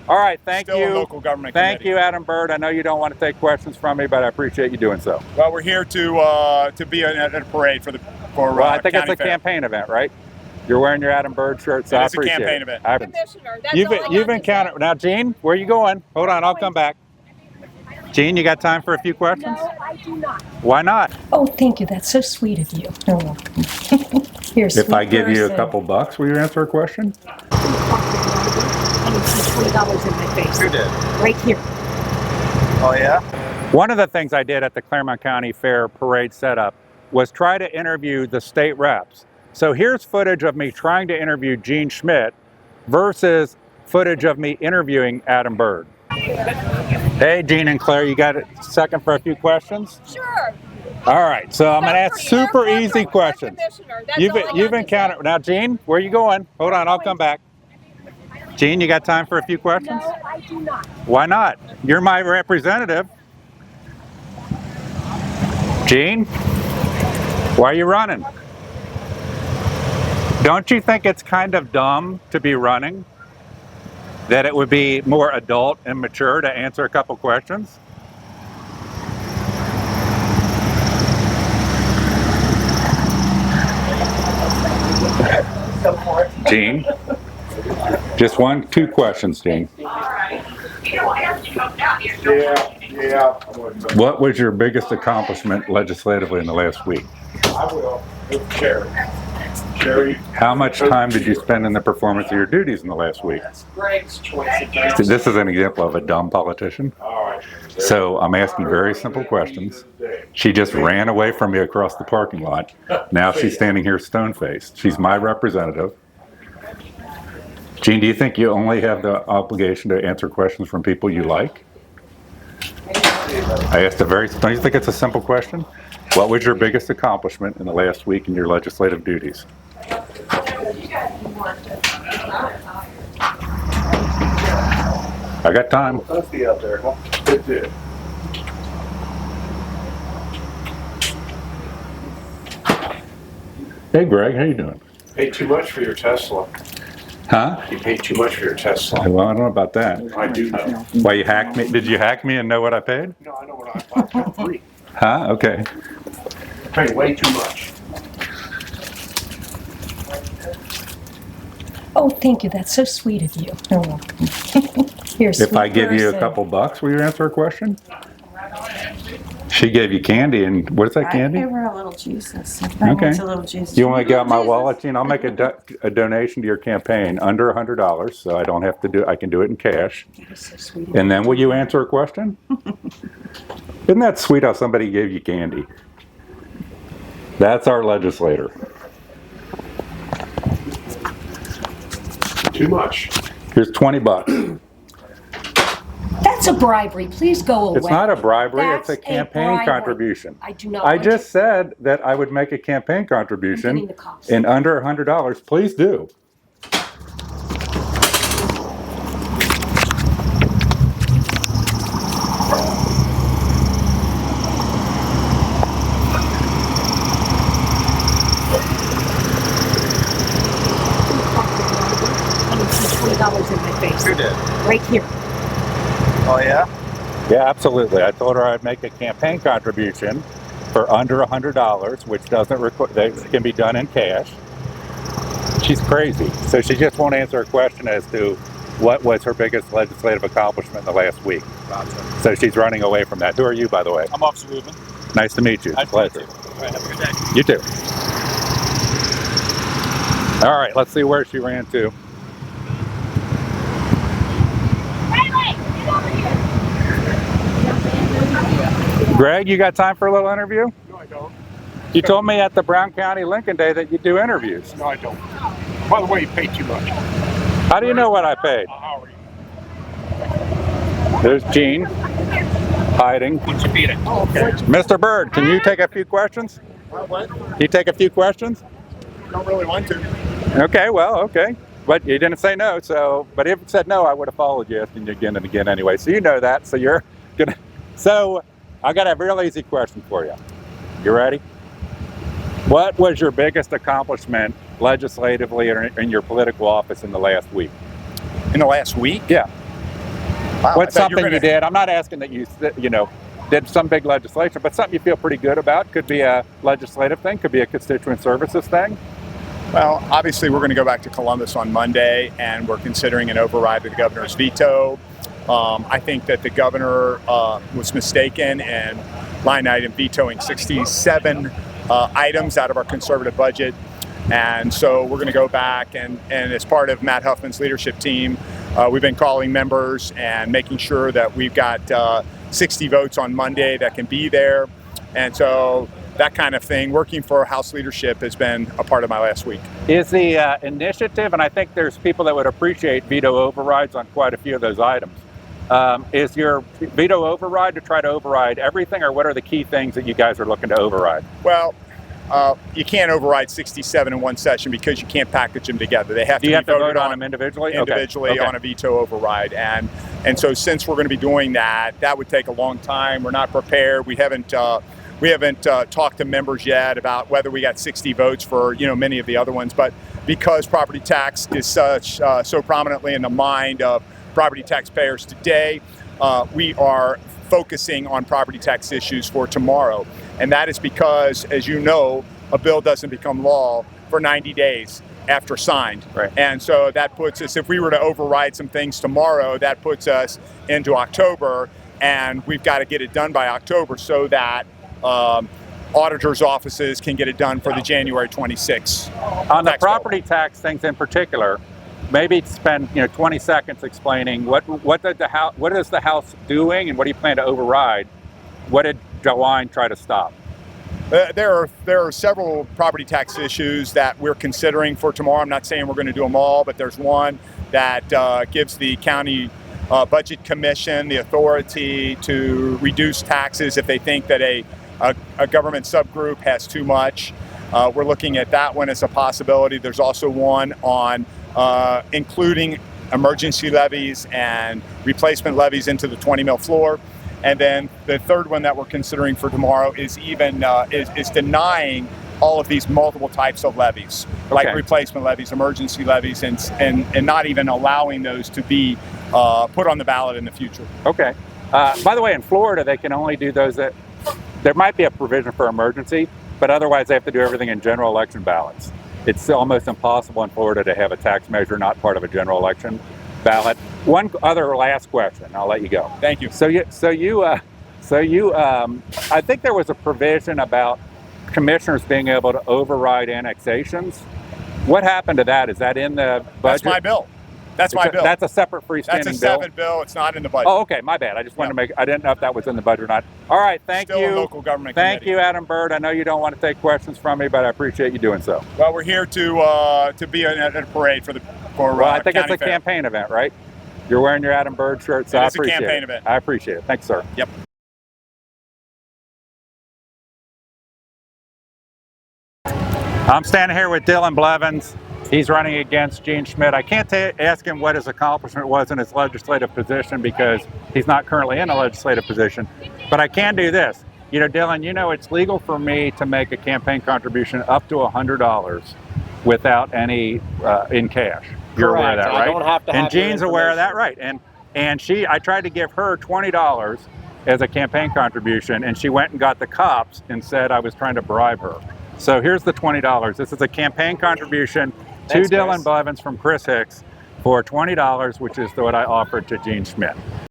All right, thank Still you. a local government Thank committee. you, Adam Bird. I know you don't want to take questions from me, but I appreciate you doing so. Well, we're here to be at a parade for Well, I think it's County a Fair. campaign event, right? You're wearing your Adam Bird shirt, so I It is a appreciate campaign it. event. Commissioner, that's all I got You've to encountered say. now, Gene. Where are you going? Hold on, I'll come back. Gene, you got time for a few questions? No, I do not. Why not? Oh, thank you. That's so sweet of you. You're welcome. You're a If I sweet give you a person. couple bucks, will you answer a question? And you see $20 in my face. Who did? Right here. Oh, yeah? One of the things I did at the Clermont County Fair parade setup was try to interview the state reps. So here's footage of me trying to interview Gene Schmidt versus footage of me interviewing Adam Bird. Hey, Gene and Claire, you got a second for a few questions? Sure. All right, so I'm going to ask super easy questions. Commissioner, that's all I got You've to encountered, now Gene, where are you going? Hold on, I'll come back. Gene, you got time for a few questions? No, I do not. Why not? You're my representative. Gene, why are you running? Don't you think it's kind of dumb to be running? That it would be more adult and mature to answer a couple questions? Gene, just two questions, Gene. Yeah. What was your biggest accomplishment legislatively in the last week? I will. Sherry. How much time did you spend in the performance of your duties in the last week? See, this is an example of a dumb politician. So I'm asking very simple questions. She just ran away from me across the parking lot. Now she's standing here stone-faced. She's my representative. Gene, do you think you only have the obligation to answer questions from people you like? I asked don't you think it's a simple question? What was your biggest accomplishment in the last week in your legislative duties? I got time. Dusty out there, huh? Good dude. Hey Greg, how you doing? Paid too much for your Tesla. Huh? You paid too much for your Tesla. Well, I don't know about that. I do know. Why, you hacked me? Did you hack me and know what I paid? No, I know what I free. Huh? Okay. I paid way too much. Oh, thank you. That's so sweet of you. You're welcome. You're a sweet If I give you a person. couple bucks, will you answer a question? She gave you candy, and what is that candy? I gave her a little Jesus. Okay. A little Jesus. You want to get out my wallet, Gene? I'll make a donation to your campaign under $100, so I don't have to do. I can do it in cash. That is so sweet of And then, will you answer a question? Isn't that sweet how somebody gave you candy? That's our legislator. Too much. Here's 20 bucks. That's a bribery. Please go away. It's not a bribery, That's it's a campaign bribery. contribution. I do not I want just said that I would make a campaign I'm contribution getting the cops. in under $100. Please do. And you see $20 in my face. Who did? Right here. Oh, yeah? Yeah, absolutely. I told her I'd make a campaign contribution for under $100, which doesn't require, that can be done in cash. She's crazy. So she just won't answer a question as to what was her biggest legislative accomplishment in the last week. Gotcha. So she's running away from that. Who are you, by the way? I'm Officer Rubin. Nice to meet you. Nice to meet Pleasure. you. All right, have a good day. You too. All right, let's see where she ran to. Greg, you got time for a little interview? No, I don't. You told me at the Brown County Lincoln Day that you do interviews. No, I don't. By the way, you paid too much. How do you know what I paid? How are you? There's Gene hiding. Once you beat it. Oh, okay. Mr. Bird, can you take a few questions? What? Can you take a few questions? Don't really want to. Okay, well, okay. But you didn't say no, so, but if you said no, I would have followed you asking you again and again anyway. So you know that, so you're gonna, so I got a real easy question for you. You ready? What was your biggest accomplishment legislatively or in your political office in the last week? In the last week? Yeah. Wow, What's I thought you were something you gonna- did? I'm not asking that you did some big legislation, but something you feel pretty good about. Could be a legislative thing, could be a constituent services thing. Well, obviously, we're going to go back to Columbus on Monday, and we're considering an override of the governor's veto. I think that the governor was mistaken in line item vetoing 67 items out of our conservative budget. And so we're going to go back and as part of Matt Huffman's leadership team, we've been calling members and making sure that we've got 60 votes on Monday that can be there. And so that kind of thing, working for House leadership has been a part of my last week. Is the initiative, and I think there's people that would appreciate veto overrides on quite a few of those items. Is your veto override to try to override everything, or what are the key things that you guys are looking to override? Well, you can't override 67 in one session because you can't package them together. They have to Do you be have to voted vote on them individually? Okay. on a veto override. And so since we're going to be doing that, that would take a long time. We're not prepared. We haven't talked to members yet about whether we got 60 votes for many of the other ones. But because property tax is so prominently in the mind of property taxpayers today, we are focusing on property tax issues for tomorrow. And that is because, as you know, a bill doesn't become law for 90 days after signed. Right. And so that puts us, if we were to override some things tomorrow, that puts us into October, and we've got to get it done by October so that auditors' offices can get it done for the January 26th. On the tax bill. property tax things in particular, maybe spend 20 seconds explaining what is the House doing and what do you plan to override? What did DeWine try to stop? There are several property tax issues that we're considering for tomorrow. I'm not saying we're going to do them all, but there's one that gives the county budget commission the authority to reduce taxes if they think that a government subgroup has too much. We're looking at that one as a possibility. There's also one on including emergency levies and replacement levies into the 20 mil floor. And then the third one that we're considering for tomorrow is is denying all of these multiple types of levies, like replacement levies, emergency levies, and not even allowing those to be put on the ballot in the future. Okay. By the way, in Florida, they can only do those that there might be a provision for emergency, but otherwise they have to do everything in general election ballots. It's almost impossible in Florida to have a tax measure not part of a general election ballot. One other last question, I'll let you go. Thank you. So you, I think there was a provision about commissioners being able to override annexations. What happened to that? Is that in the budget? That's my bill. That's my bill. That's a separate freestanding That's a bill. separate bill. It's not in the budget. Oh, okay. My bad. I just wanted to make. I didn't know if that was in the budget or not. All right. Thank Still you. a local government Thank committee. you, Adam Bird. I know you don't want to take questions from me, but I appreciate you doing so. Well, we're here to be at a parade for Well, I think it's County a Fair. campaign event, right? You're wearing your Adam Bird shirt, so It I is a appreciate campaign it. event. I appreciate it. Thanks, sir. Yep. I'm standing here with Dylan Blevins. He's running against Gene Schmidt. I can't ask him what his accomplishment was in his legislative position because he's not currently in a legislative position. But I can do this. Dylan, it's legal for me to make a campaign contribution up to $100 without any in cash. You're aware of that, right? I don't have to have and Gene's aware of that, right? And I tried to give her $20 as a campaign contribution, and she went and got the cops and said I was trying to bribe her. So here's the $20. This is a campaign contribution to Thanks, Dylan Chris. Blevins from Chris Hicks for $20, which is what I offered to Gene Schmidt.